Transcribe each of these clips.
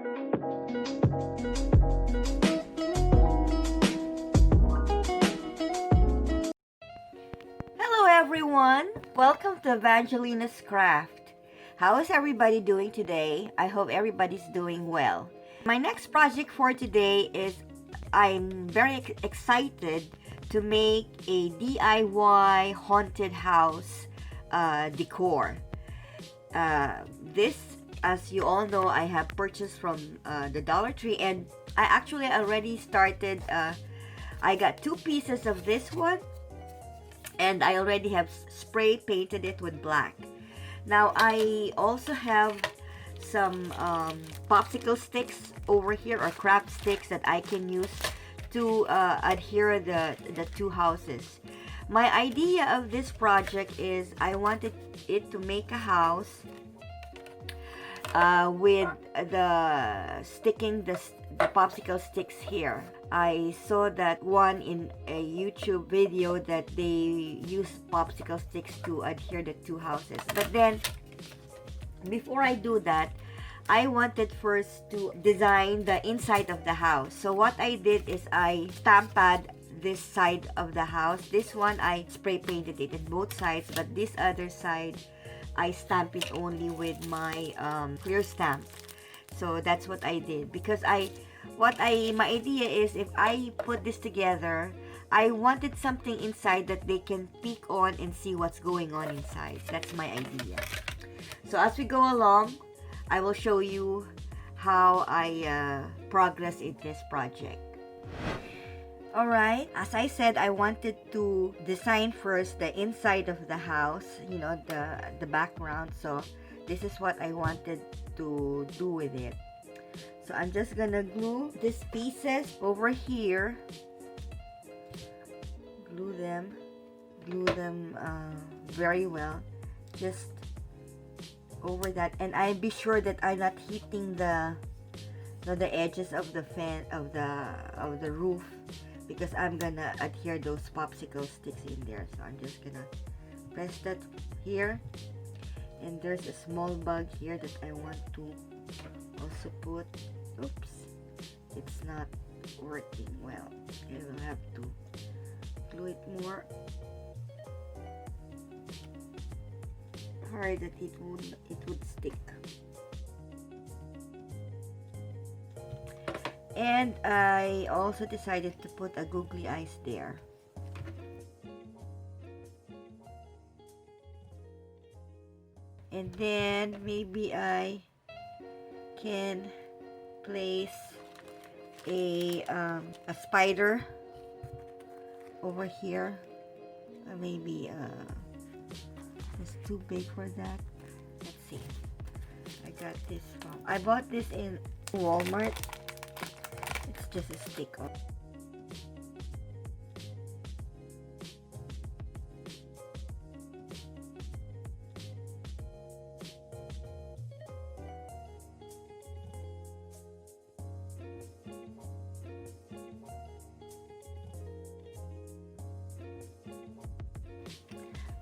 Hello everyone! Welcome to Evangelina's Craft. How is everybody doing today? I hope everybody's doing well. My next project for today is I'm very excited to make a DIY haunted house decor. This, as you all know, I have purchased from the Dollar Tree, and I actually already started. I got 2 pieces of this one, and I already have spray painted it with black. Now I also have some popsicle sticks over here, or craft sticks, that I can use to adhere the two houses. My idea of this project is I wanted it to make a house with the sticking the popsicle sticks here. I saw that one in a YouTube video that they use popsicle sticks to adhere the two houses. But then, before I do that, I wanted first to design the inside of the house. So what I did is I stamp pad this side of the house. This one I spray painted it in both sides, but this other side I stamp it only with my clear stamp. So that's what I did, because my idea is, if I put this together, I wanted something inside that they can peek on and see what's going on inside. That's my idea. So as we go along, I will show you how I progress in this project. Alright, as I said, I wanted to design first the inside of the house, you know, the background. So this is what I wanted to do with it. So I'm just gonna glue these pieces over here. Glue them very well, just over that, and I be sure that I'm not hitting the edges of the fan of the roof, because I'm gonna adhere those popsicle sticks in there. So I'm just gonna press that here, and there's a small bug here that I want to also put. Oops, it's not working well. I will have to glue it more hard that it would stick. And I also decided to put a googly eyes there. And then maybe I can place a spider over here. Maybe it's too big for that. Let's see. I bought this in Walmart. It's just a stick on.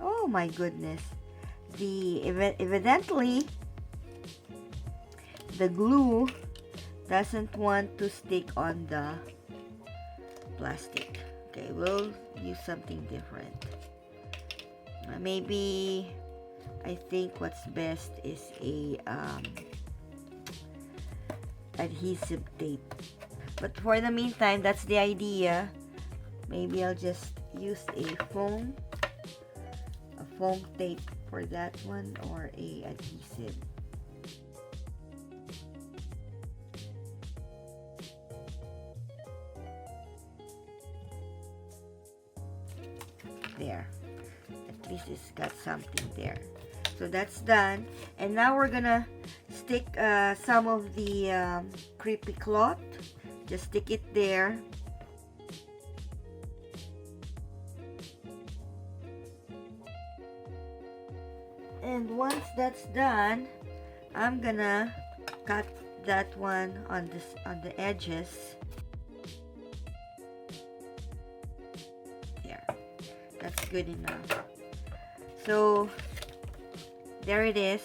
Oh my goodness. Evidently the glue doesn't want to stick on the plastic. Okay, we'll use something different. Maybe I think what's best is a adhesive tape. But for the meantime, that's the idea. Maybe I'll just use a foam tape for that one, or a adhesive. There, at least it's got something there. So that's done, and now we're gonna stick some of the creepy cloth. Just stick it there. And once that's done, I'm gonna cut that one on the edges. There, that's good enough. So there it is.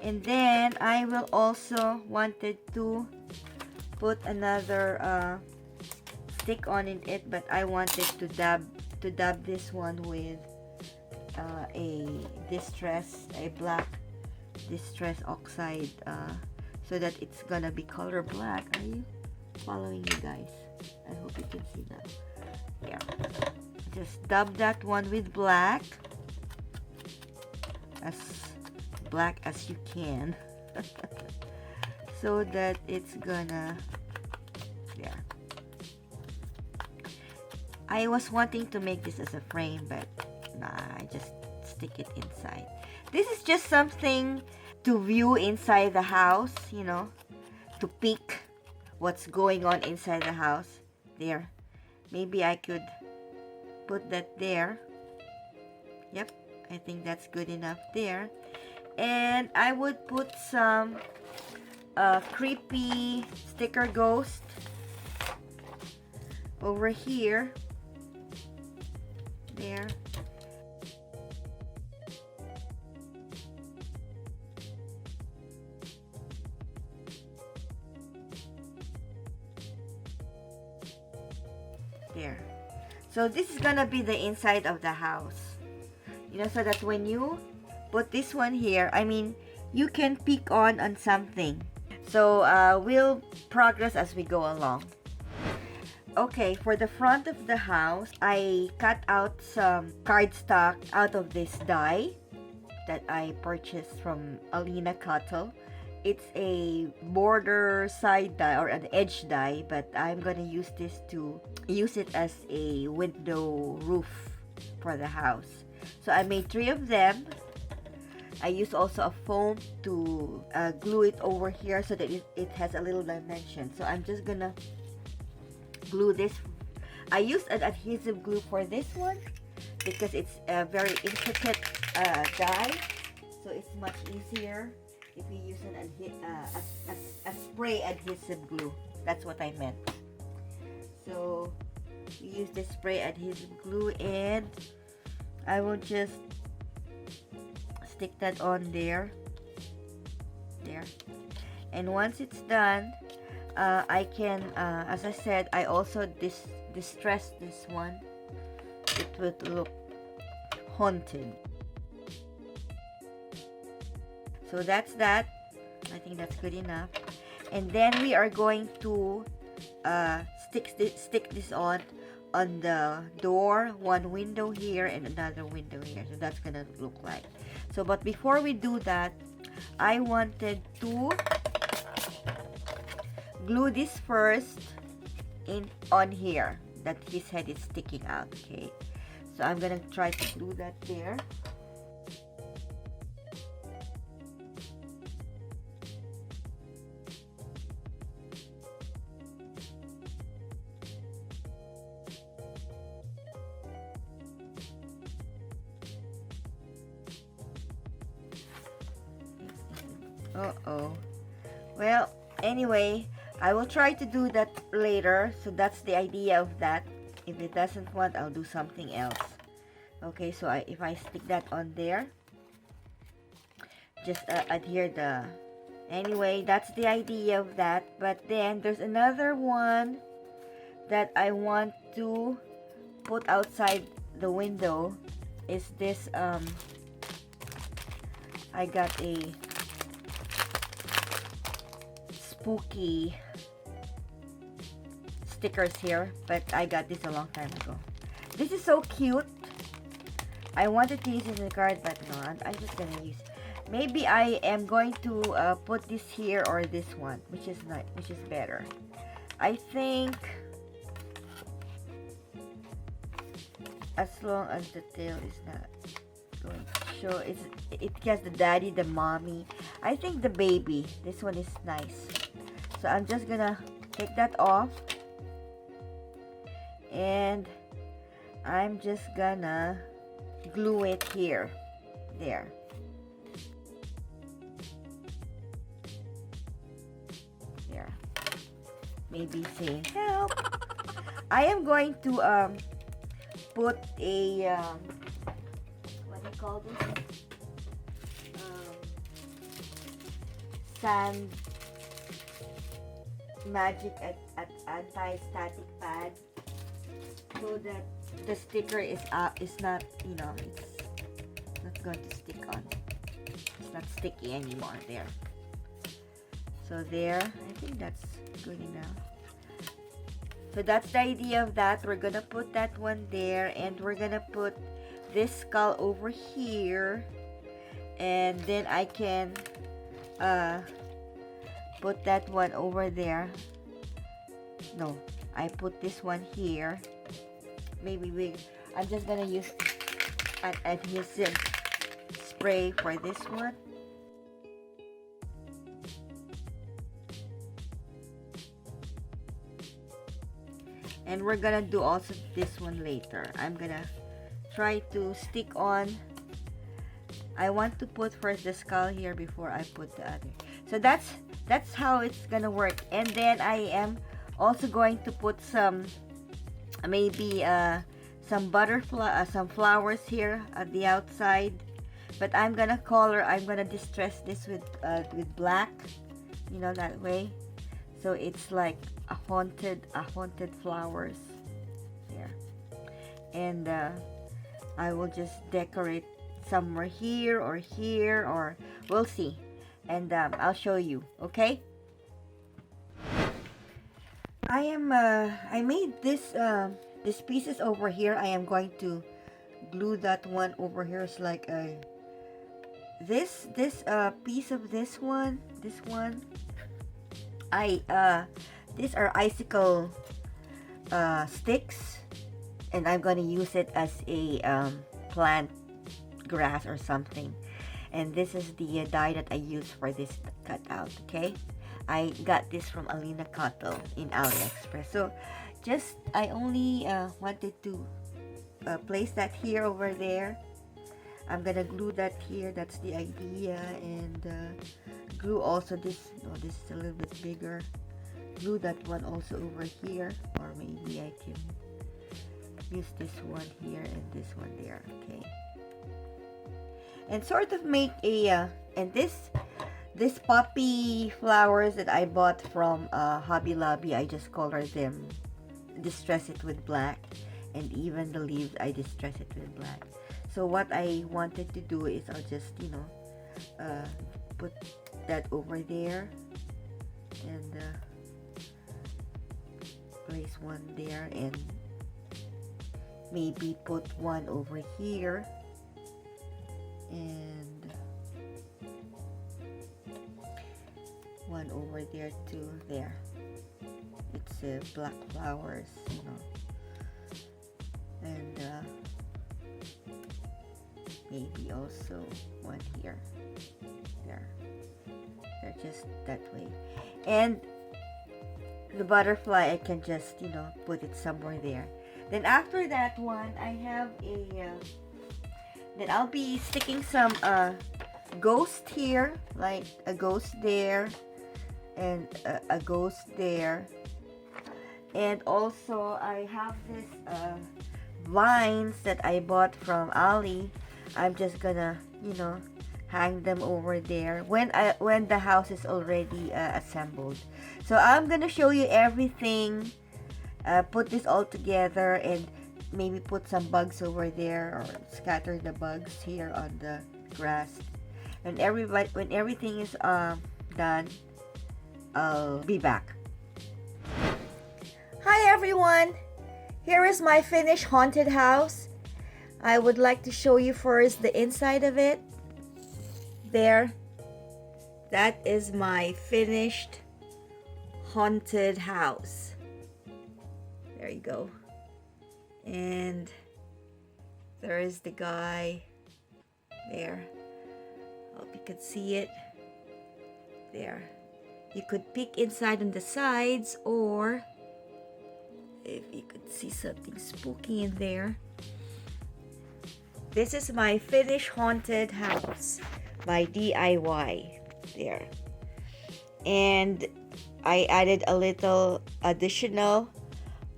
And then I will also wanted to put another stick on it, but I wanted to dab this one with a black distress oxide, so that it's gonna be color black. Are you following me, guys? I hope you can see that. Yeah, just dab that one with black, as black as you can, so that it's gonna, yeah. I was wanting to make this as a frame, but nah, I just stick it inside. This is just something to view inside the house, you know, to peek what's going on inside the house. There, maybe I could put that there. Yep, I think that's good enough there. And I would put some creepy sticker ghost over here. There. There. So this is gonna be the inside of the house, you know, so that when you put this one here, I mean, you can peek on something. So we'll progress as we go along. Okay, for the front of the house, I cut out some cardstock out of this die that I purchased from Alina Cuttle. It's a border side die or an edge die, but I'm gonna use this to use it as a window roof for the house. So I made 3 of them. I used also a foam to glue it over here so that it has a little dimension. So I'm just gonna glue this. I used an adhesive glue for this one because it's a very intricate die, so it's much easier if you use a spray adhesive glue. That's what I meant. So we use this spray adhesive glue, and I will just stick that on there. And once it's done, I can, as I said, I also distress this one. It would look haunted. So that's that. I think that's good enough. And then we are going to stick this on the door, one window here and another window here. So that's gonna look like. So, but before we do that, I wanted to glue this first on here, that his head is sticking out. Okay, so I'm gonna try to glue that there. Well, anyway, I will try to do that later. So that's the idea of that. If it doesn't want, I'll do something else. Okay, so if I stick that on there, just adhere the... Anyway, that's the idea of that. But then there's another one that I want to put outside the window. Is this I got a spooky stickers here, but I got this a long time ago. This is so cute. I wanted to use it in the card, but no, I'm just gonna use it. Maybe I am going to put this here or this one, which is better. I think as long as the tail is not going to show, it has the daddy, the mommy. I think the baby. This one is nice. So I'm just gonna take that off, and I'm just gonna glue it here. There. There. Maybe saying help. I am going to put a what do you call this? sand magic at anti-static pad, so that the sticker is not, you know, it's not going to stick on. It's not sticky anymore. There. So there, I think that's good enough. So that's the idea of that. We're gonna put that one there, and we're gonna put this skull over here, and then I can put that one over there. No, I put this one here. I'm just gonna use an adhesive spray for this one. And we're gonna do also this one later. I'm gonna try to stick on. I want to put first the skull here before I put the other. So that's how it's gonna work. And then I am also going to put some, maybe some butterfly, some flowers here at the outside. But I'm gonna distress this with black, you know, that way. So it's like a haunted flowers there. And I will just decorate somewhere here, or we'll see. And I'll show you, okay? I made this pieces over here. I am going to glue that one over here. It's like a this piece of this one. These are icicle sticks, and I'm going to use it as a plant grass or something. And this is the dye that I use for this cutout, okay? I got this from Alina Cotto in AliExpress. So I only wanted to place that here over there. I'm gonna glue that here. That's the idea. And glue also this. No, this is a little bit bigger. Glue that one also over here, or maybe I can use this one here and this one there, okay? And sort of make a and this poppy flowers that I bought from Hobby Lobby, I just color them, distress it with black, and even the leaves I distress it with black. So what I wanted to do is I'll just, you know, put that over there, and place one there, and maybe put one over here, and one over there too. There, it's black flowers, you know, and maybe also one here. There, they're just that way. And the butterfly, I can just, you know, put it somewhere there. Then after that one, I have then I'll be sticking some ghost here, like a ghost there, and a ghost there. And also I have this vines that I bought from Ali. I'm just gonna, you know, hang them over there when the house is already assembled. So I'm gonna show you everything, put this all together, and maybe put some bugs over there, or scatter the bugs here on the grass. And when everything is done, I'll be back. Hi everyone! Here is my finished haunted house. I would like to show you first the inside of it. There, that is my finished haunted house. There you go. And there is the guy there. Hope you can see it. There. You could peek inside on the sides, or if you could see something spooky in there. This is my finished haunted house by DIY. There. And I added a little additional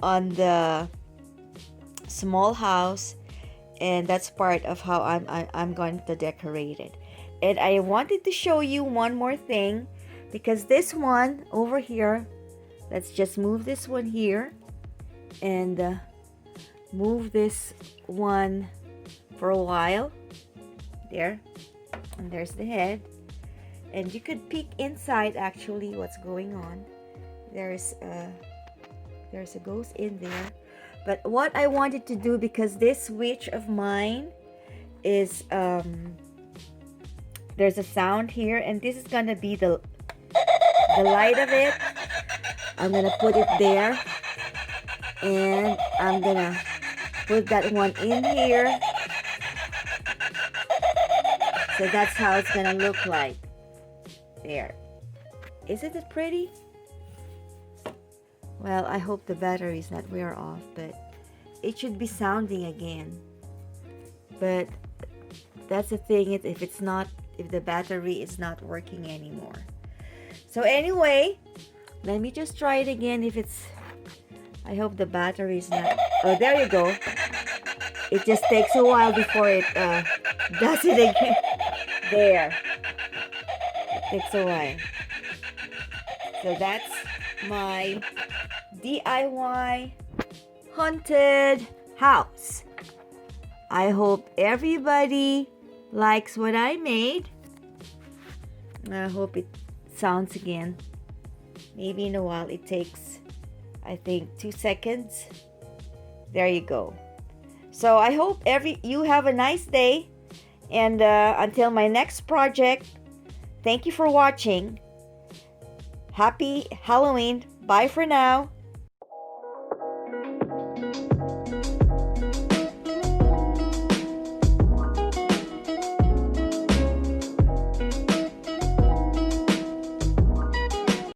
on the small house, and that's part of how I'm going to decorate it. And I wanted to show you one more thing. because this one over here, let's just move this one here and move this one for a while. There, and there's the head, and you could peek inside actually what's going on. There's a ghost in there. But what I wanted to do, because this switch of mine is there's a sound here, and this is gonna be the light of it. I'm gonna put it there, and I'm gonna put that one in here. So that's how it's gonna look like. There. Isn't it pretty? Well, I hope the battery is not wear off, but it should be sounding again. But that's the thing, if the battery is not working anymore. So anyway, let me just try it again. I hope the battery is not. Oh, there you go. It just takes a while before it does it again. There. It takes a while. So that's my DIY haunted house. I hope everybody likes what I made. I hope it sounds again. Maybe in a while. It takes, I think, 2 seconds. There you go. So I hope you have a nice day. And until my next project, thank you for watching. Happy Halloween. Bye for now.